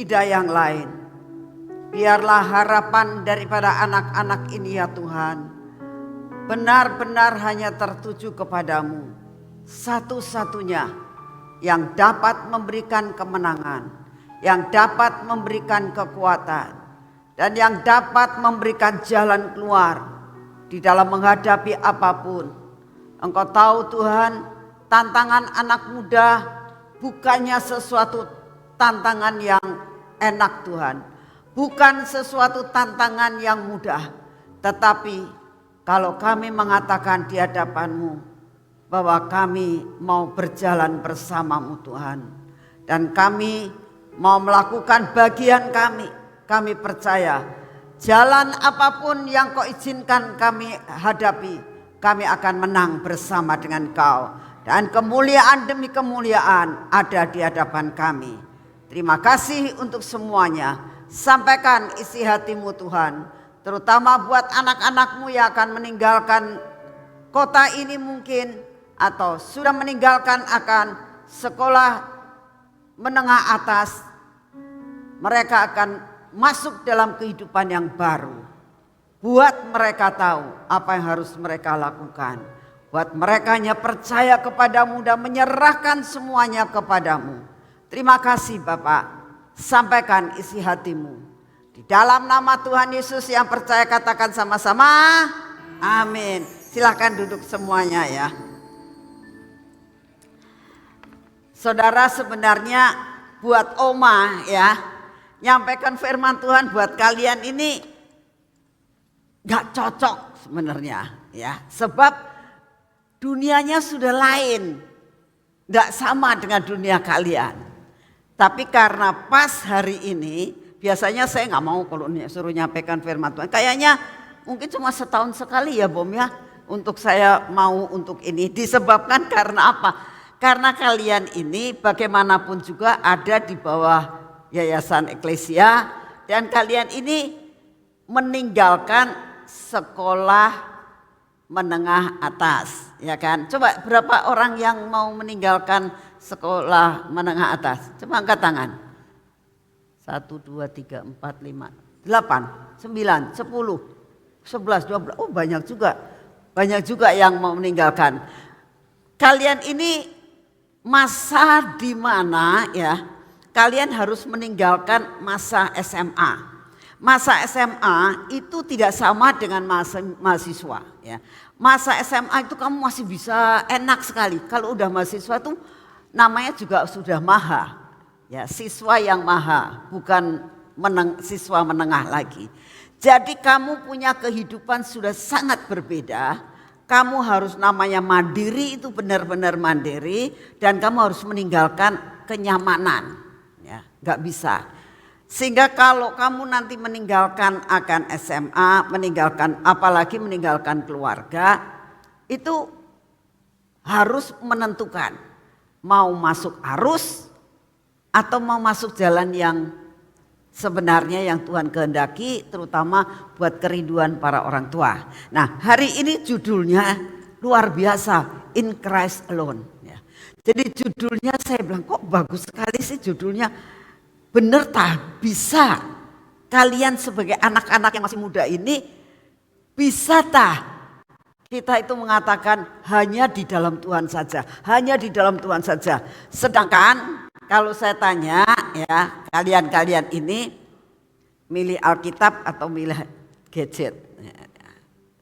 tidak yang lain. Biarlah harapan daripada anak-anak ini ya Tuhan benar-benar hanya tertuju kepadamu, satu-satunya yang dapat memberikan kemenangan, yang dapat memberikan kekuatan, dan yang dapat memberikan jalan keluar di dalam menghadapi apapun. Engkau tahu Tuhan, tantangan anak muda bukannya sesuatu tantangan yang enak Tuhan, bukan sesuatu tantangan yang mudah, tetapi kalau kami mengatakan di hadapan-Mu bahwa kami mau berjalan bersama-Mu Tuhan, dan kami mau melakukan bagian kami percaya jalan apapun yang Kau izinkan kami hadapi, kami akan menang bersama dengan Kau, dan kemuliaan demi kemuliaan ada di hadapan kami. Terima kasih untuk semuanya. Sampaikan isi hati-Mu Tuhan, terutama buat anak-anak-Mu yang akan meninggalkan kota ini mungkin, atau sudah meninggalkan akan sekolah menengah atas. Mereka akan masuk dalam kehidupan yang baru. Buat mereka tahu apa yang harus mereka lakukan. Buat mereka hanya percaya kepadamu dan menyerahkan semuanya kepadamu. Terima kasih Bapak. Sampaikan isi hatimu. Di dalam nama Tuhan Yesus yang percaya katakan sama-sama. Amin. Silakan duduk semuanya ya. Saudara, sebenarnya buat Oma ya, nyampaikan firman Tuhan buat kalian ini gak cocok sebenarnya ya. Sebab dunianya sudah lain, gak sama dengan dunia kalian. Tapi karena pas hari ini, biasanya saya nggak mau kalau suruh nyampaikan firman Tuhan. Kayaknya mungkin cuma setahun sekali ya Bom ya. Untuk saya mau untuk ini. Disebabkan karena apa? Karena kalian ini bagaimanapun juga ada di bawah Yayasan Eklesia. Dan kalian ini meninggalkan sekolah menengah atas. Ya kan? Coba berapa orang yang mau meninggalkan sekolah menengah atas? Coba angkat tangan. 1, 2, 3, 4, 5, 8, 9, 10, 11, 12. Oh banyak juga. Banyak juga yang mau meninggalkan. Kalian ini masa di mana ya kalian harus meninggalkan masa SMA. Masa SMA itu tidak sama dengan masa mahasiswa ya. Masa SMA itu kamu masih bisa enak sekali. Kalau udah mahasiswa tuh namanya juga sudah maha. Ya, siswa yang maha, bukan siswa menengah lagi. Jadi kamu punya kehidupan sudah sangat berbeda. Kamu harus namanya mandiri, itu benar-benar mandiri. Dan kamu harus meninggalkan kenyamanan. Ya, gak bisa. Sehingga kalau kamu nanti meninggalkan akan SMA, meninggalkan apalagi meninggalkan keluarga, itu harus menentukan mau masuk arus atau mau masuk jalan yang sebenarnya yang Tuhan kehendaki, terutama buat kerinduan para orang tua. Nah, hari ini judulnya luar biasa, In Christ Alone. Ya. Jadi judulnya saya bilang kok bagus sekali sih judulnya. Bener tak bisa kalian sebagai anak-anak yang masih muda ini bisa tak kita itu mengatakan hanya di dalam Tuhan saja, hanya di dalam Tuhan saja. Sedangkan kalau saya tanya ya, kalian ini milih Alkitab atau milih gadget?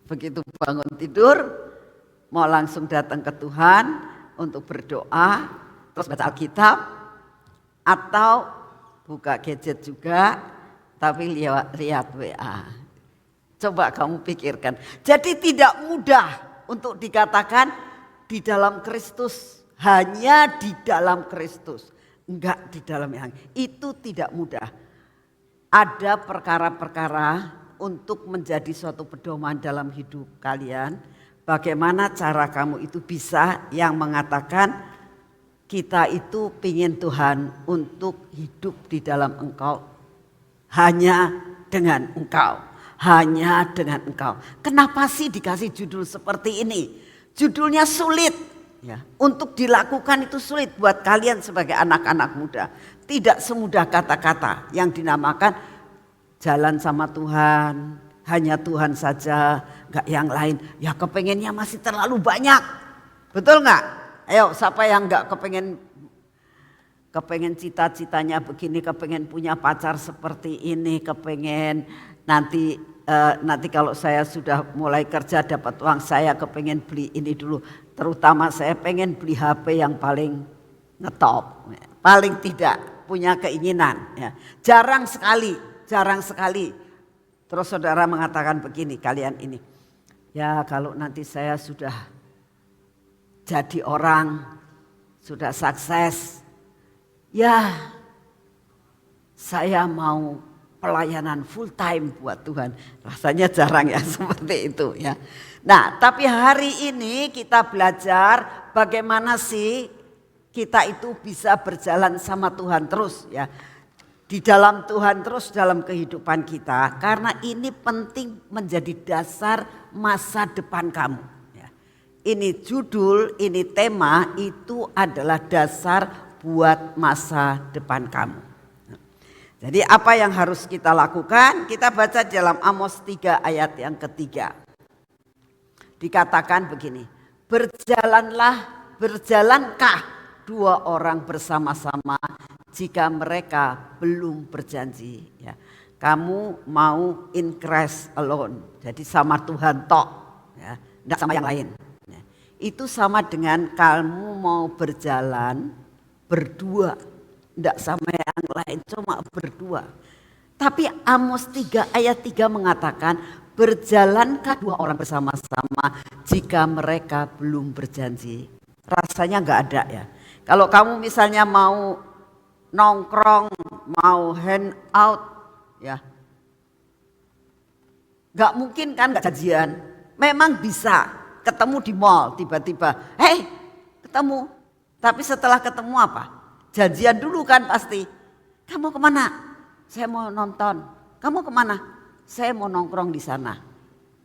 Begitu bangun tidur, mau langsung datang ke Tuhan untuk berdoa, terus baca Alkitab, atau buka gadget juga, tapi lihat WA. Coba kamu pikirkan. Jadi tidak mudah untuk dikatakan di dalam Kristus, hanya di dalam Kristus. Enggak di dalam yang itu tidak mudah. Ada perkara-perkara untuk menjadi suatu pedoman dalam hidup kalian. Bagaimana cara kamu itu bisa yang mengatakan kita itu pingin Tuhan untuk hidup di dalam Engkau. Hanya dengan Engkau. Hanya dengan Engkau. Kenapa sih dikasih judul seperti ini? Judulnya sulit. Ya, untuk dilakukan itu sulit buat kalian sebagai anak-anak muda. Tidak semudah kata-kata yang dinamakan jalan sama Tuhan, hanya Tuhan saja, gak yang lain. Ya kepengennya masih terlalu banyak. Betul gak? Ayo siapa yang gak kepengen cita-citanya begini, kepengen punya pacar seperti ini, kepengen nanti kalau saya sudah mulai kerja dapat uang, saya kepengen beli ini dulu. Terutama saya pengen beli HP yang paling ngetop, paling tidak punya keinginan. Ya. Jarang sekali. Terus saudara mengatakan begini, kalian ini. Ya kalau nanti saya sudah jadi orang, sudah sukses, ya saya mau pelayanan full time buat Tuhan. Rasanya jarang ya seperti itu ya. Nah tapi hari ini kita belajar bagaimana sih kita itu bisa berjalan sama Tuhan terus ya. Di dalam Tuhan terus dalam kehidupan kita. Karena ini penting menjadi dasar masa depan kamu. Ya. Ini judul, ini tema itu adalah dasar buat masa depan kamu. Jadi apa yang harus kita lakukan? Kita baca dalam Amos 3 ayat yang ketiga. Dikatakan begini, berjalankah dua orang bersama-sama jika mereka belum berjanji. Ya. Kamu mau in Christ alone, jadi sama Tuhan tok, ya. Tidak sama yang lain. Ya. Itu sama dengan kamu mau berjalan berdua. Tidak sama yang lain, cuma berdua. Tapi Amos 3 ayat 3 mengatakan, berjalankah dua orang bersama-sama jika mereka belum berjanji. Rasanya enggak ada ya. Kalau kamu misalnya mau nongkrong, mau hand out ya. Enggak mungkin kan enggak janjian. Memang bisa ketemu di mall tiba-tiba, "Hei, ketemu." Tapi setelah ketemu apa? Janjian dulu kan pasti. Kamu kemana? Saya mau nonton. Kamu kemana? Saya mau nongkrong di sana.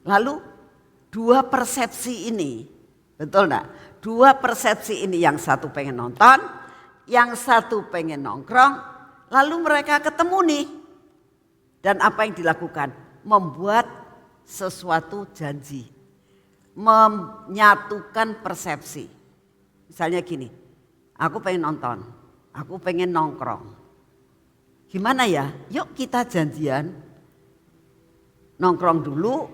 Lalu dua persepsi ini, betul enggak? Dua persepsi ini, yang satu pengen nonton, yang satu pengen nongkrong. Lalu mereka ketemu nih. Dan apa yang dilakukan? Membuat sesuatu janji. Menyatukan persepsi. Misalnya gini, aku pengen nonton. Aku pengen nongkrong. Gimana ya? Yuk kita janjian. Nongkrong dulu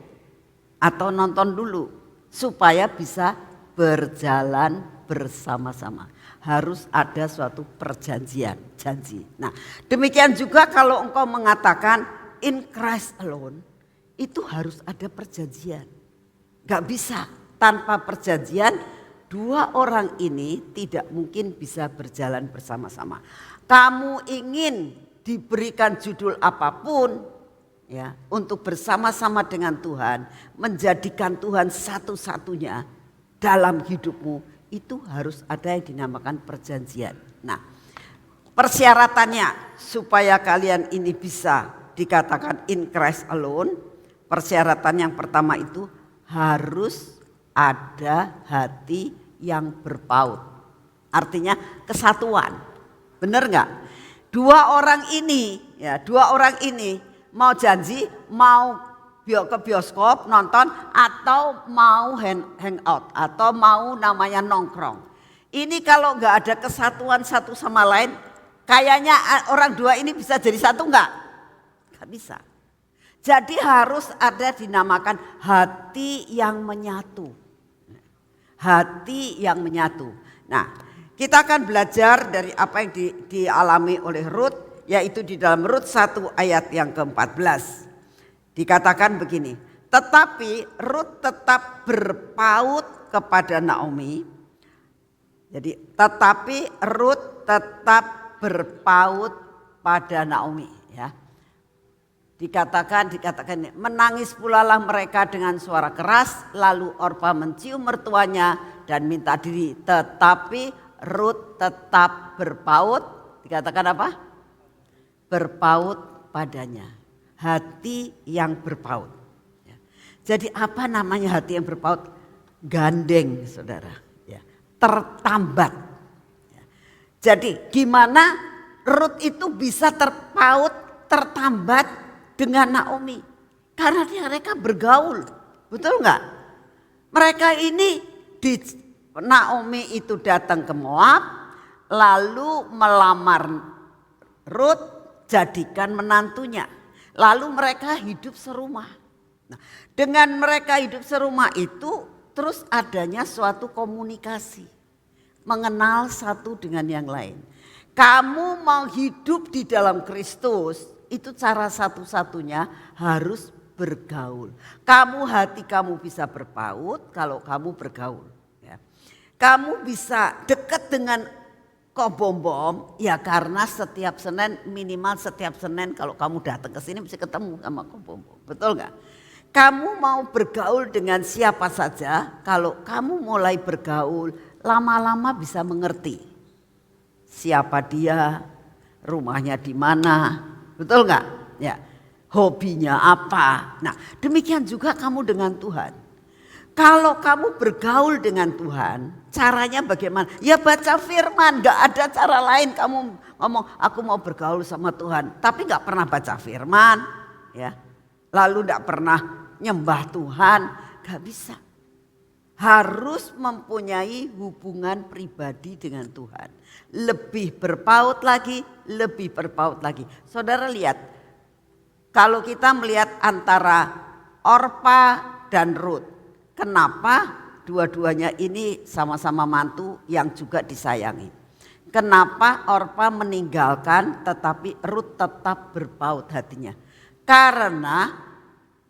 atau nonton dulu. Supaya bisa berjalan bersama-sama. Harus ada suatu perjanjian, janji. Nah demikian juga kalau engkau mengatakan in Christ alone. Itu harus ada perjanjian. Gak bisa tanpa perjanjian. Dua orang ini tidak mungkin bisa berjalan bersama-sama. Kamu ingin diberikan judul apapun ya, untuk bersama-sama dengan Tuhan, menjadikan Tuhan satu-satunya dalam hidupmu, itu harus ada yang dinamakan perjanjian. Nah, persyaratannya supaya kalian ini bisa dikatakan in Christ alone, persyaratan yang pertama itu harus ada hati yang berpaut. Artinya kesatuan. Benar enggak? Dua orang ini mau janji, mau ke bioskop nonton atau mau hangout atau mau namanya nongkrong. Ini kalau enggak ada kesatuan satu sama lain, kayaknya orang dua ini bisa jadi satu enggak? Enggak bisa. Jadi harus ada dinamakan hati yang menyatu. Hati yang menyatu. Nah, kita akan belajar dari apa yang dialami oleh Rut, yaitu di dalam Rut 1 ayat yang ke-14. Dikatakan begini, tetapi Rut tetap berpaut kepada Naomi. Jadi tetapi Rut tetap berpaut pada Naomi ya. Dikatakan menangis pulalah mereka dengan suara keras, lalu Orpa mencium mertuanya dan minta diri, tetapi Rut tetap berpaut. Dikatakan apa? Berpaut padanya. Hati yang berpaut. Jadi apa namanya hati yang berpaut? Gandeng, saudara. Ya. tertambat. Jadi gimana Rut itu bisa tertambat dengan Naomi? Karena mereka bergaul, betul nggak? Mereka ini Naomi itu datang ke Moab, lalu melamar Rut, jadikan menantunya. Lalu mereka hidup serumah. Nah, dengan mereka hidup serumah itu terus adanya suatu komunikasi, mengenal satu dengan yang lain. Kamu mau hidup di dalam Kristus, itu cara satu-satunya harus bergaul. Hati kamu bisa berpaut kalau kamu bergaul. Ya. Kamu bisa dekat dengan Kobombom ya karena setiap Senin, minimal setiap Senin kalau kamu datang ke sini bisa ketemu sama Kobombom. Betul nggak? Kamu mau bergaul dengan siapa saja, kalau kamu mulai bergaul lama-lama bisa mengerti siapa dia, rumahnya di mana, betul nggak? Ya, hobinya apa. Nah, demikian juga kamu dengan Tuhan. Kalau kamu bergaul dengan Tuhan, caranya bagaimana? Ya baca firman, nggak ada cara lain. Kamu ngomong, aku mau bergaul sama Tuhan, tapi nggak pernah baca firman, ya. Lalu nggak pernah nyembah Tuhan, nggak bisa. Harus mempunyai hubungan pribadi dengan Tuhan. Lebih berpaut lagi, lebih berpaut lagi. Saudara lihat, kalau kita melihat antara Orpa dan Rut, kenapa dua-duanya ini sama-sama mantu yang juga disayangi? Kenapa Orpa meninggalkan tetapi Rut tetap berpaut hatinya? Karena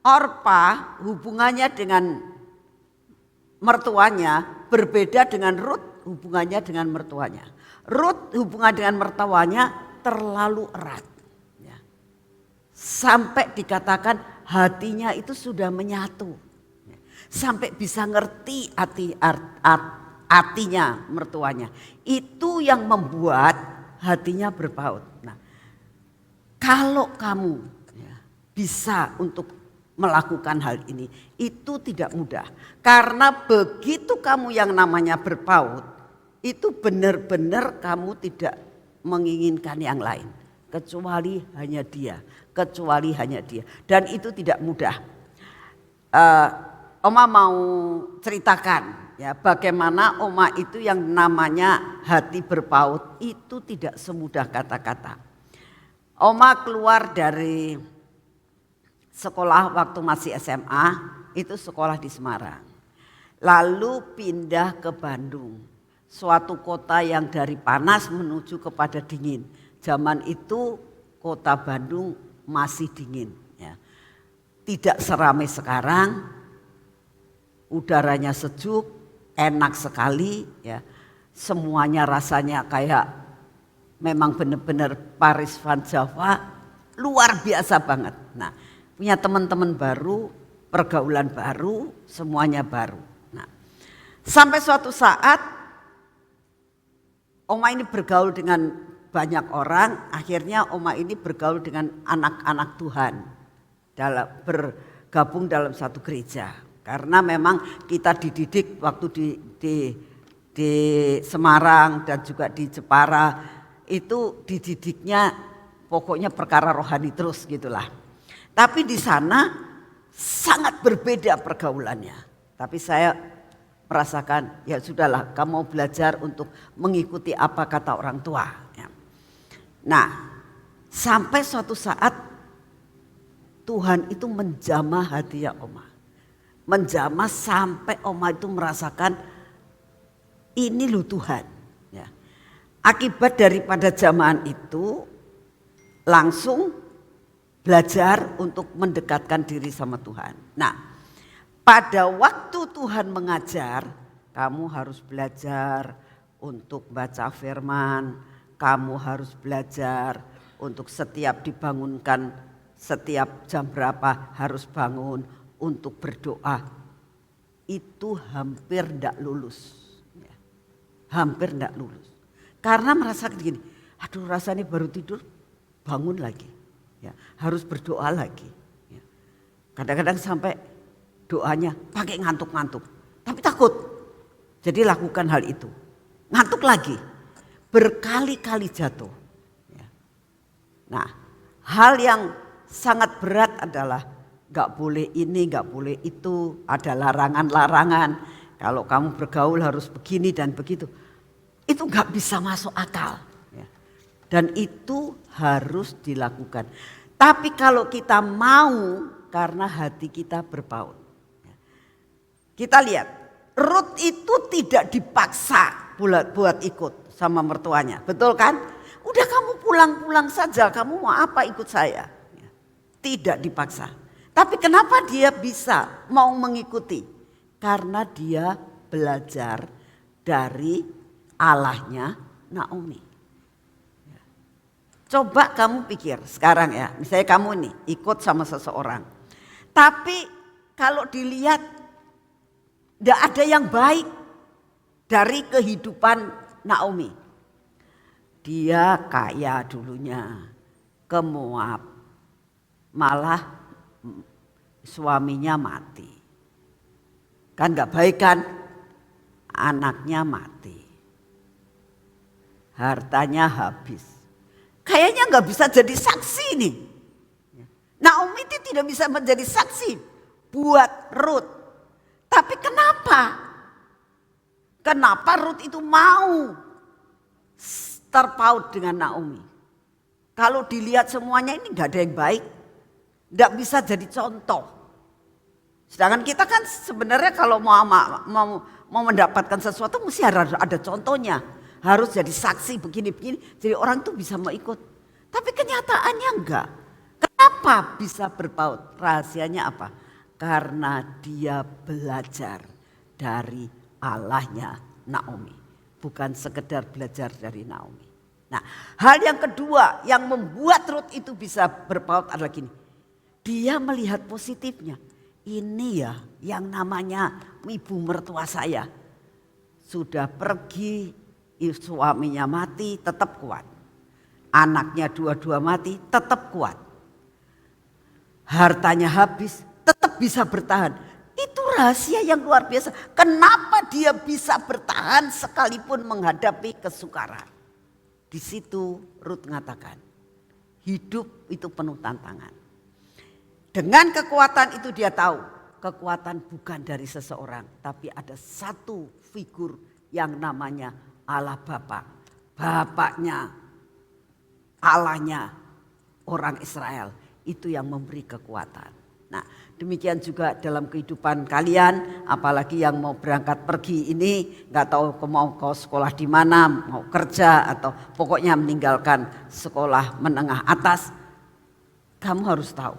Orpa hubungannya dengan mertuanya berbeda dengan Rut hubungannya dengan mertuanya. Rut hubungan dengan mertuanya terlalu erat. Ya. Sampai dikatakan hatinya itu sudah menyatu. Ya. Sampai bisa ngerti artinya mertuanya. Itu yang membuat hatinya berpaut. Nah, kalau kamu bisa untuk melakukan hal ini, itu tidak mudah. Karena begitu kamu yang namanya berpaut, itu benar-benar kamu tidak menginginkan yang lain. Kecuali hanya dia, kecuali hanya dia. Dan itu tidak mudah. Oma mau ceritakan ya bagaimana Oma itu yang namanya hati berpaut itu tidak semudah kata-kata. Oma keluar dari sekolah waktu masih SMA, itu sekolah di Semarang. Lalu pindah ke Bandung, suatu kota yang dari panas menuju kepada dingin. Zaman itu kota Bandung masih dingin. Ya. Tidak seramai sekarang, udaranya sejuk, enak sekali. Ya. Semuanya rasanya kayak memang benar-benar Paris Van Java, luar biasa banget. Nah, punya teman-teman baru, pergaulan baru, semuanya baru. Nah, sampai suatu saat Oma ini bergaul dengan banyak orang, akhirnya Oma ini bergaul dengan anak-anak Tuhan, bergabung dalam satu gereja. Karena memang kita dididik waktu di Semarang dan juga di Jepara, itu dididiknya pokoknya perkara rohani terus gitulah. Tapi di sana sangat berbeda pergaulannya. Tapi saya merasakan ya sudahlah, kamu mau belajar untuk mengikuti apa kata orang tua. Ya. Nah, sampai suatu saat Tuhan itu menjamah hatinya Oma. Menjamah sampai Oma itu merasakan ini loh Tuhan. Ya. Akibat daripada jamahan itu langsung belajar untuk mendekatkan diri sama Tuhan. Nah, pada waktu Tuhan mengajar, kamu harus belajar untuk baca firman, kamu harus belajar untuk setiap dibangunkan, setiap jam berapa harus bangun untuk berdoa. Itu hampir tidak lulus. Hampir tidak lulus. Karena merasa gini, aduh rasanya baru tidur, bangun lagi. Ya, harus berdoa lagi. Ya. Kadang-kadang sampai doanya pakai ngantuk-ngantuk. Tapi takut. Jadi lakukan hal itu. ngantuk lagi, berkali-kali jatuh. Nah, hal yang sangat berat adalah gak boleh ini, gak boleh itu, ada larangan-larangan. Kalau kamu bergaul harus begini dan begitu. Itu gak bisa masuk akal. Dan itu harus dilakukan. Tapi kalau kita mau, karena hati kita berpaut. Kita lihat, Ruth itu tidak dipaksa buat ikut sama mertuanya. Betul kan? Udah kamu pulang-pulang saja, kamu mau apa ikut saya? Tidak dipaksa. Tapi kenapa dia bisa mau mengikuti? Karena dia belajar dari Allahnya Naomi. Coba kamu pikir sekarang ya, misalnya kamu nih ikut sama seseorang. Tapi kalau dilihat tidak ada yang baik dari kehidupan Naomi. Dia kaya dulunya ke Moab, malah suaminya mati. Kan gak baik kan? Anaknya mati. Hartanya habis. Kayaknya gak bisa jadi saksi nih. Naomi itu tidak bisa menjadi saksi buat Ruth. Tapi kenapa? Kenapa Ruth itu mau terpaut dengan Naomi? Kalau dilihat semuanya ini gak ada yang baik. Gak bisa jadi contoh. Sedangkan kita kan sebenarnya kalau mau mendapatkan sesuatu mesti harus ada contohnya. Harus jadi saksi begini-begini. Jadi orang tuh bisa mau ikut. Tapi kenyataannya enggak. Kenapa bisa berpaut? Rahasianya apa? Karena dia belajar dari Allahnya Naomi. Bukan sekedar belajar dari Naomi. Nah, hal yang kedua yang membuat Ruth itu bisa berpaut adalah gini. Dia melihat positifnya. Ini ya yang namanya ibu mertua saya. Sudah pergi, suaminya mati, tetap kuat. Anaknya dua-dua mati, tetap kuat. Hartanya habis, tetap bisa bertahan. Itu rahasia yang luar biasa. Kenapa dia bisa bertahan sekalipun menghadapi kesukaran. Di situ Ruth mengatakan, hidup itu penuh tantangan. Dengan kekuatan itu dia tahu, kekuatan bukan dari seseorang. Tapi ada satu figur yang namanya Allah Bapa. Bapaknya, Allahnya orang Israel. Itu yang memberi kekuatan. Nah, demikian juga dalam kehidupan kalian, apalagi yang mau berangkat pergi ini, nggak tahu mau ke sekolah di mana, mau kerja atau pokoknya meninggalkan sekolah menengah atas, kamu harus tahu,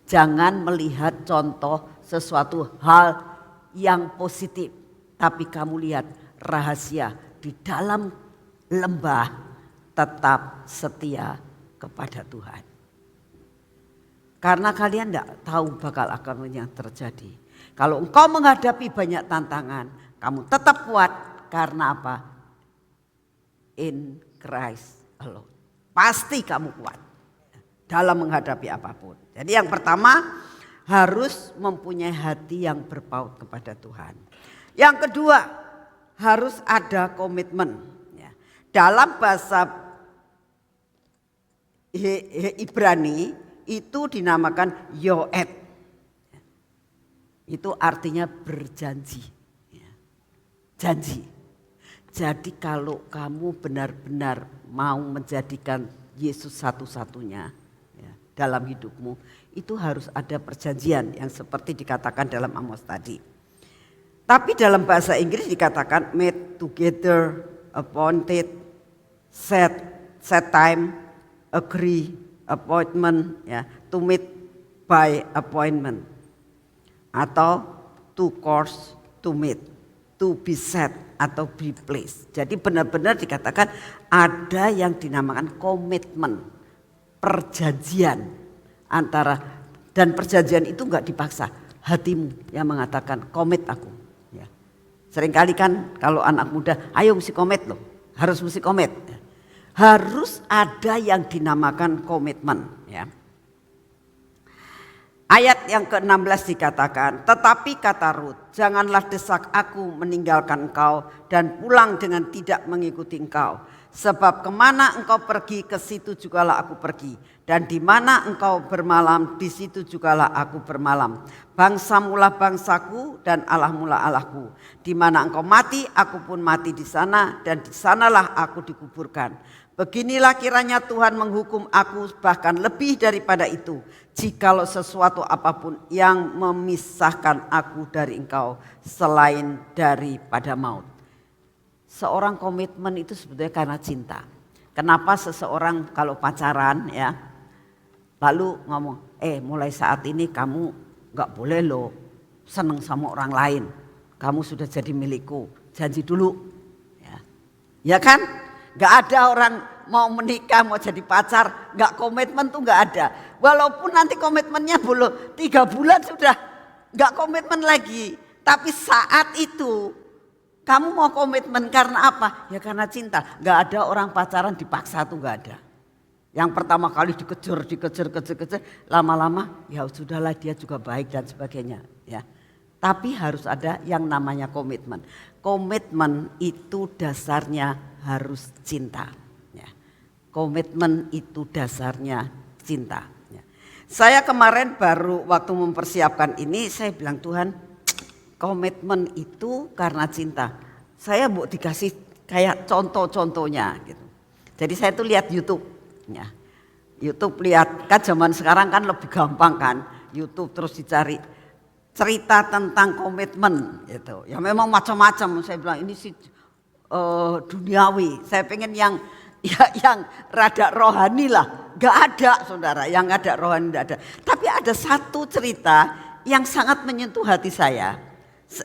jangan melihat contoh sesuatu hal yang positif, tapi kamu lihat rahasia di dalam lembah tetap setia kepada Tuhan. Karena kalian tidak tahu bakal akan yang terjadi. Kalau engkau menghadapi banyak tantangan, kamu tetap kuat. Karena apa? In Christ alone. Pasti kamu kuat dalam menghadapi apapun. Jadi yang pertama harus mempunyai hati yang berpaut kepada Tuhan. Yang kedua harus ada komitmen. Dalam bahasa Ibrani itu dinamakan yoed. Itu artinya berjanji. Janji. Jadi kalau kamu benar-benar mau menjadikan Yesus satu-satunya dalam hidupmu, itu harus ada perjanjian yang seperti dikatakan dalam Amos tadi. Tapi dalam bahasa Inggris dikatakan made together, appointed, set time, agree, appointment, to meet by appointment, atau to course, to meet, to be set atau be placed. Jadi benar-benar dikatakan ada yang dinamakan komitmen, perjanjian antara, dan perjanjian itu enggak dipaksa, hatimu yang mengatakan komit aku. Seringkali kan kalau anak muda, ayo mesti komit loh, harus mesti komit. Harus ada yang dinamakan komitmen. Ayat yang ke-16 dikatakan, tetapi kata Rut, janganlah desak aku meninggalkan engkau dan pulang dengan tidak mengikuti engkau. Sebab kemana engkau pergi, ke situ jugalah aku pergi. Dan di mana engkau bermalam, di situ jugalah aku bermalam. Bangsamulah bangsaku dan Allahmulah Allahku. Di mana engkau mati, aku pun mati di sana, dan di sanalah aku dikuburkan. Beginilah kiranya Tuhan menghukum aku, bahkan lebih daripada itu, jikalau sesuatu apapun yang memisahkan aku dari engkau selain daripada maut. Seorang komitmen itu sebetulnya karena cinta. Kenapa seseorang kalau pacaran ya, lalu ngomong, mulai saat ini kamu gak boleh loh seneng sama orang lain. Kamu sudah jadi milikku, janji dulu. Ya kan? Gak ada orang mau menikah, mau jadi pacar, gak komitmen tuh gak ada. Walaupun nanti komitmennya belum 3 bulan sudah gak komitmen lagi. Tapi saat itu kamu mau komitmen karena apa? Ya karena cinta. Gak ada orang pacaran dipaksa tuh gak ada. Yang pertama kali dikejar, lama-lama ya sudahlah dia juga baik dan sebagainya. Ya. Tapi harus ada yang namanya komitmen. Komitmen itu dasarnya harus cinta. Ya. Komitmen itu dasarnya cinta. Ya. Saya kemarin baru waktu mempersiapkan ini saya bilang Tuhan, komitmen itu karena cinta. Saya mau dikasih kayak contoh-contohnya gitu. Jadi saya tuh lihat YouTube. Ya. YouTube lihat kan zaman sekarang kan lebih gampang kan. YouTube terus dicari cerita tentang komitmen gitu. Ya memang macam-macam. Saya bilang ini sih duniawi. Saya pengen yang rada rohani lah. Gak ada saudara, yang ada rohani gak ada. Tapi ada satu cerita yang sangat menyentuh hati saya.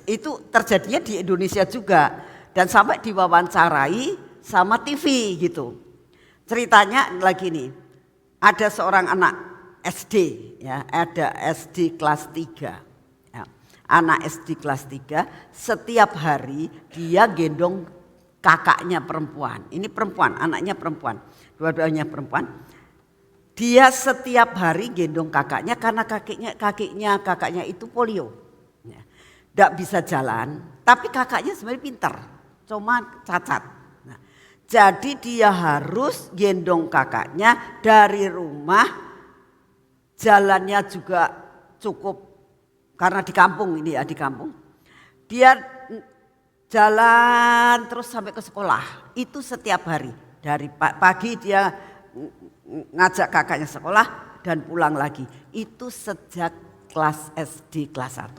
Itu terjadinya di Indonesia juga. Dan sampai diwawancarai sama TV gitu. Ceritanya lagi nih. Ada seorang anak SD ya, ada SD kelas 3. Anak SD kelas 3 setiap hari dia gendong kakaknya perempuan. Ini perempuan, anaknya perempuan. Dua-duanya perempuan. Dia setiap hari gendong kakaknya karena kakaknya itu polio. Tidak bisa jalan, tapi kakaknya sebenarnya pintar, cuma cacat. Nah, jadi dia harus gendong kakaknya dari rumah, jalannya juga cukup. Karena di kampung ini ya, di kampung. Dia jalan terus sampai ke sekolah. Itu setiap hari. Dari pagi dia ngajak kakaknya sekolah dan pulang lagi. Itu sejak kelas SD kelas 1.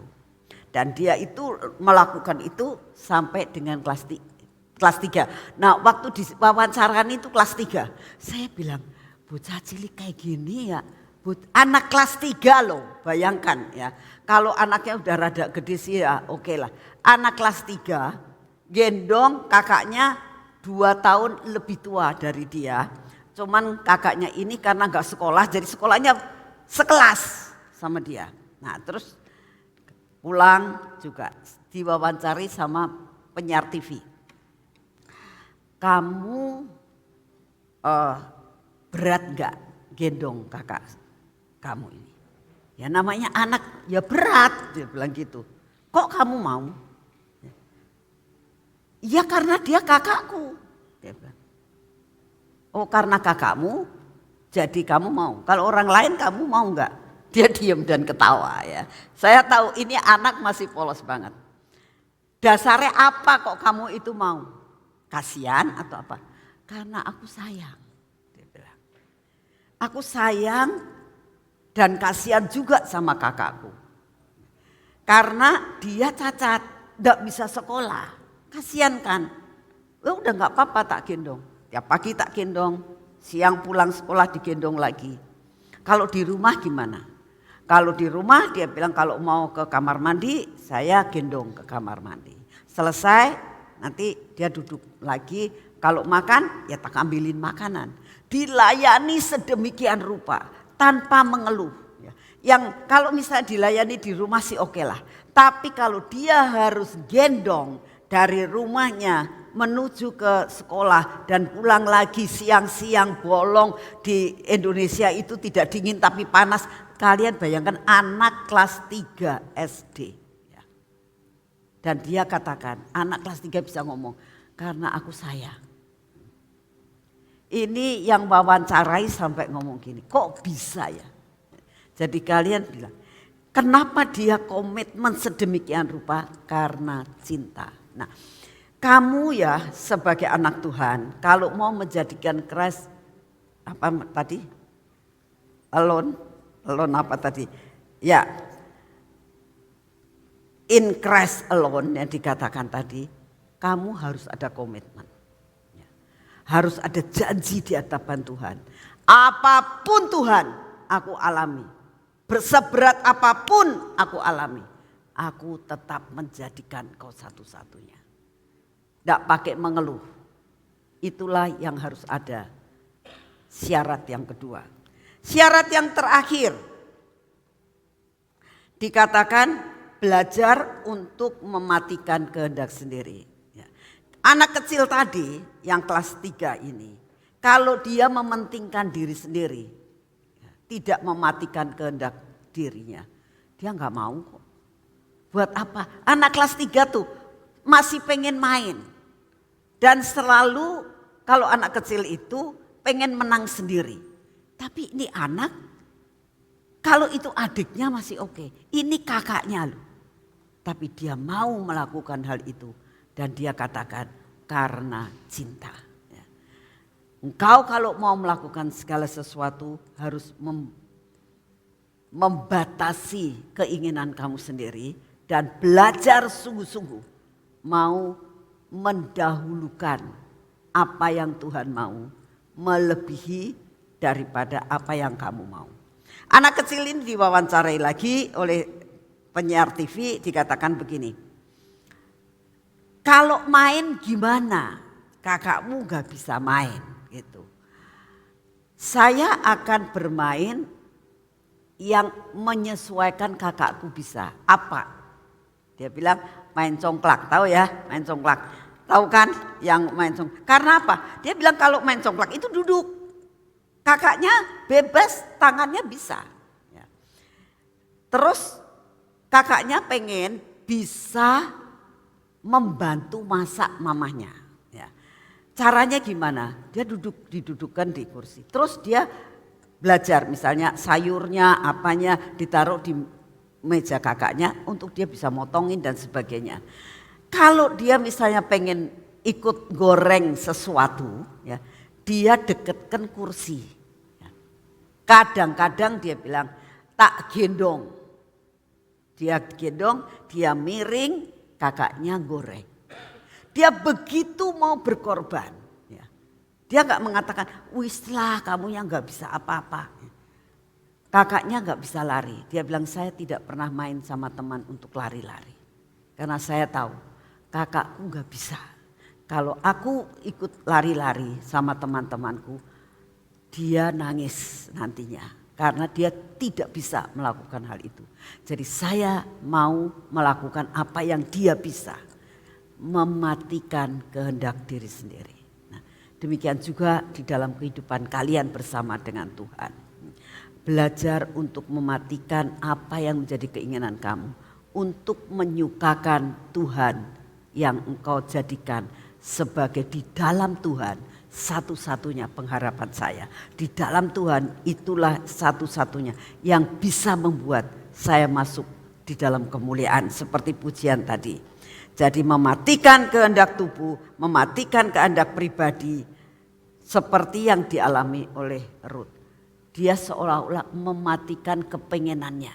Dan dia itu melakukan itu sampai dengan kelas 3. Nah waktu di wawancaran itu kelas 3. Saya bilang, bocah cilik kayak gini ya. Anak kelas 3 loh, bayangkan ya. Kalau anaknya udah rada gede sih ya oke lah. Anak kelas 3 gendong kakaknya 2 tahun lebih tua dari dia. Cuman kakaknya ini karena gak sekolah jadi sekolahnya sekelas sama dia. Nah terus pulang juga diwawancari sama penyiar TV. Kamu berat gak gendong kakak kamu ini? Ya namanya anak ya berat, dia bilang gitu. Kok kamu mau? Ya karena dia kakakku. Dia bilang. Oh karena kakakmu jadi kamu mau. Kalau orang lain kamu mau enggak? Dia diam dan ketawa ya. Saya tahu ini anak masih polos banget. Dasarnya apa kok kamu itu mau? Kasihan atau apa? Karena aku sayang. Dia bilang. Aku sayang dan kasihan juga sama kakakku. Karena dia cacat, gak bisa sekolah. Kasihan kan? Udah gak apa-apa tak gendong. Tiap pagi tak gendong, siang pulang sekolah digendong lagi. Kalau di rumah gimana? Kalau di rumah dia bilang kalau mau ke kamar mandi, saya gendong ke kamar mandi. Selesai nanti dia duduk lagi. Kalau makan ya tak ambilin makanan. Dilayani sedemikian rupa. Tanpa mengeluh. Yang kalau misalnya dilayani di rumah sih oke lah. Tapi kalau dia harus gendong dari rumahnya menuju ke sekolah dan pulang lagi siang-siang bolong. Di Indonesia itu tidak dingin tapi panas. Kalian bayangkan anak kelas 3 SD. Dan dia katakan, anak kelas 3 bisa ngomong, karena aku sayang. Ini yang wawancarai sampai ngomong gini, kok bisa ya? Jadi kalian bilang, kenapa dia komitmen sedemikian rupa? Karena cinta. Nah, kamu ya sebagai anak Tuhan, kalau mau menjadikan Christ, apa tadi? Alone apa tadi? Ya, in Christ alone yang dikatakan tadi, kamu harus ada komitmen. Harus ada janji di hadapan Tuhan. Apapun Tuhan aku alami. Berseberat apapun aku alami. Aku tetap menjadikan kau satu-satunya. Tidak pakai mengeluh. Itulah yang harus ada. Syarat yang kedua. Syarat yang terakhir. Dikatakan belajar untuk mematikan kehendak sendiri. Anak kecil tadi yang kelas 3 ini, kalau dia mementingkan diri sendiri, tidak mematikan kehendak dirinya, dia nggak mau kok. Buat apa? Anak kelas 3 tuh masih pengen main. Dan selalu kalau anak kecil itu pengen menang sendiri. Tapi ini anak, kalau itu adiknya masih oke. Ini kakaknya loh. Tapi dia mau melakukan hal itu. Dan dia katakan karena cinta. Engkau kalau mau melakukan segala sesuatu harus membatasi keinginan kamu sendiri. Dan belajar sungguh-sungguh mau mendahulukan apa yang Tuhan mau. Melebihi daripada apa yang kamu mau. Anak kecil ini diwawancarai lagi oleh penyiar TV, dikatakan begini. Kalau main gimana? Kakakmu gak bisa main gitu. Saya akan bermain yang menyesuaikan kakakku bisa. Apa? Dia bilang main congklak. Tahu ya main congklak? Tahu kan yang main congklak? Karena apa? Dia bilang kalau main congklak itu duduk. Kakaknya bebas, tangannya bisa. Terus kakaknya pengen bisa membantu masak mamahnya. Ya. Caranya gimana? Dia didudukkan di kursi. Terus dia belajar misalnya sayurnya apanya ditaruh di meja kakaknya untuk dia bisa motongin dan sebagainya. Kalau dia misalnya pengen ikut goreng sesuatu, ya, dia deketkan kursi. Kadang-kadang dia bilang tak gendong. Dia gendong, dia miring. Kakaknya goreng. Dia begitu mau berkorban. Ya. Dia gak mengatakan, wislah kamu yang gak bisa apa-apa. Kakaknya gak bisa lari. Dia bilang saya tidak pernah main sama teman untuk lari-lari. Karena saya tahu kakakku gak bisa. Kalau aku ikut lari-lari sama teman-temanku, dia nangis nantinya. Karena dia tidak bisa melakukan hal itu. Jadi saya mau melakukan apa yang dia bisa. Mematikan kehendak diri sendiri. Nah, demikian juga di dalam kehidupan kalian bersama dengan Tuhan. Belajar untuk mematikan apa yang menjadi keinginan kamu. Untuk menyukakan Tuhan yang engkau jadikan sebagai di dalam Tuhan. Satu-satunya pengharapan saya. Di dalam Tuhan itulah satu-satunya yang bisa membuat saya masuk di dalam kemuliaan seperti pujian tadi. Jadi mematikan kehendak tubuh, mematikan kehendak pribadi seperti yang dialami oleh Ruth. Dia seolah-olah mematikan kepengenannya.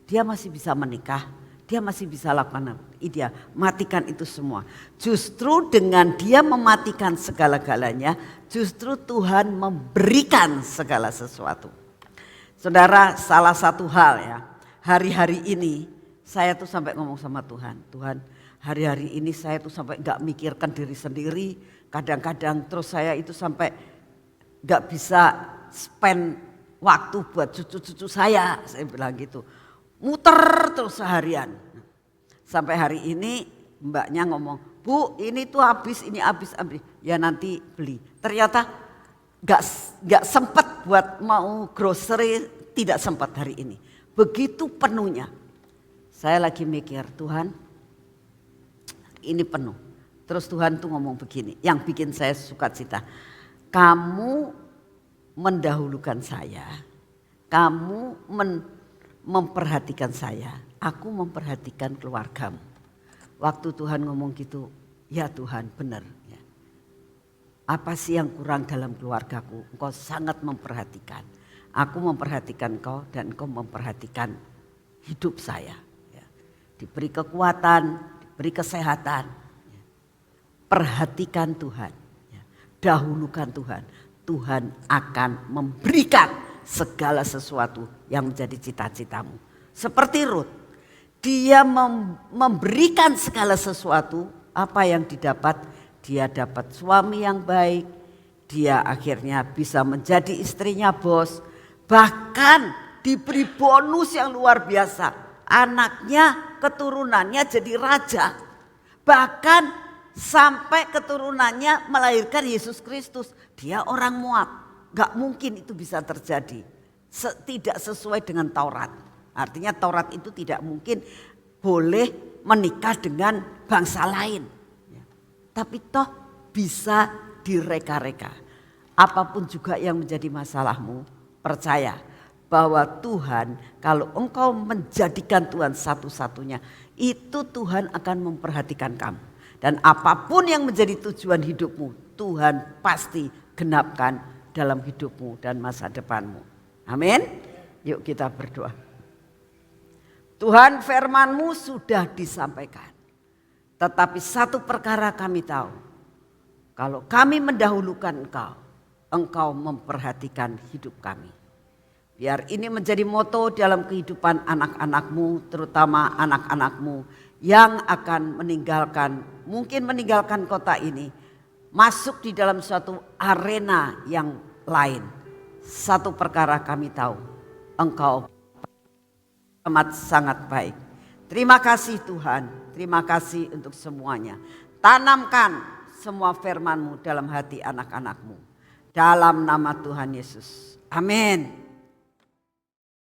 Dia masih bisa menikah, dia masih bisa lakukan dia matikan itu semua. Justru dengan dia mematikan segala-galanya, justru Tuhan memberikan segala sesuatu. Saudara, salah satu hal ya, hari-hari ini saya tuh sampai ngomong sama Tuhan, Tuhan hari-hari ini saya tuh sampai gak mikirkan diri sendiri, kadang-kadang terus saya itu sampai gak bisa spend waktu buat cucu-cucu saya bilang gitu. Muter terus seharian. Sampai hari ini mbaknya ngomong, Bu ini tuh habis, ini habis. Ya nanti beli. Ternyata gak sempat buat mau grocery, tidak sempat hari ini. Begitu penuhnya. Saya lagi mikir, Tuhan ini penuh. Terus Tuhan tuh ngomong begini, yang bikin saya sukacita. Kamu mendahulukan saya, kamu memperhatikan saya, aku memperhatikan keluargamu. Waktu Tuhan ngomong gitu, ya Tuhan benar. Ya. Apa sih yang kurang dalam keluargaku? Engkau sangat memperhatikan. Aku memperhatikan kau dan engkau memperhatikan hidup saya. Ya. Diberi kekuatan, diberi kesehatan. Ya. Perhatikan Tuhan, ya. Dahulukan Tuhan. Tuhan akan memberikan segala sesuatu yang menjadi cita-citamu. Seperti Ruth, dia memberikan segala sesuatu, apa yang didapat, dia dapat suami yang baik, dia akhirnya bisa menjadi istrinya bos, bahkan diberi bonus yang luar biasa. Anaknya, keturunannya jadi raja, bahkan sampai keturunannya melahirkan Yesus Kristus. Dia orang Moab, gak mungkin itu bisa terjadi. Tidak sesuai dengan Taurat. Artinya Taurat itu tidak mungkin boleh menikah dengan bangsa lain. Tapi toh bisa direka-reka. Apapun juga yang menjadi masalahmu, percaya bahwa Tuhan, kalau engkau menjadikan Tuhan satu-satunya, itu Tuhan akan memperhatikan kamu. Dan apapun yang menjadi tujuan hidupmu, Tuhan pasti genapkan dalam hidupmu dan masa depanmu. Amin. Yuk kita berdoa. Tuhan, firman-Mu sudah disampaikan. Tetapi satu perkara kami tahu. Kalau kami mendahulukan Engkau, Engkau memperhatikan hidup kami. Biar ini menjadi moto dalam kehidupan anak-anak-Mu, terutama anak-anak-Mu yang akan mungkin meninggalkan kota ini, masuk di dalam suatu arena yang lain. Satu perkara kami tahu, Engkau amat sangat baik. Terima kasih Tuhan, terima kasih untuk semuanya. Tanamkan semua firman-Mu dalam hati anak-anak-Mu. Dalam nama Tuhan Yesus. Amin.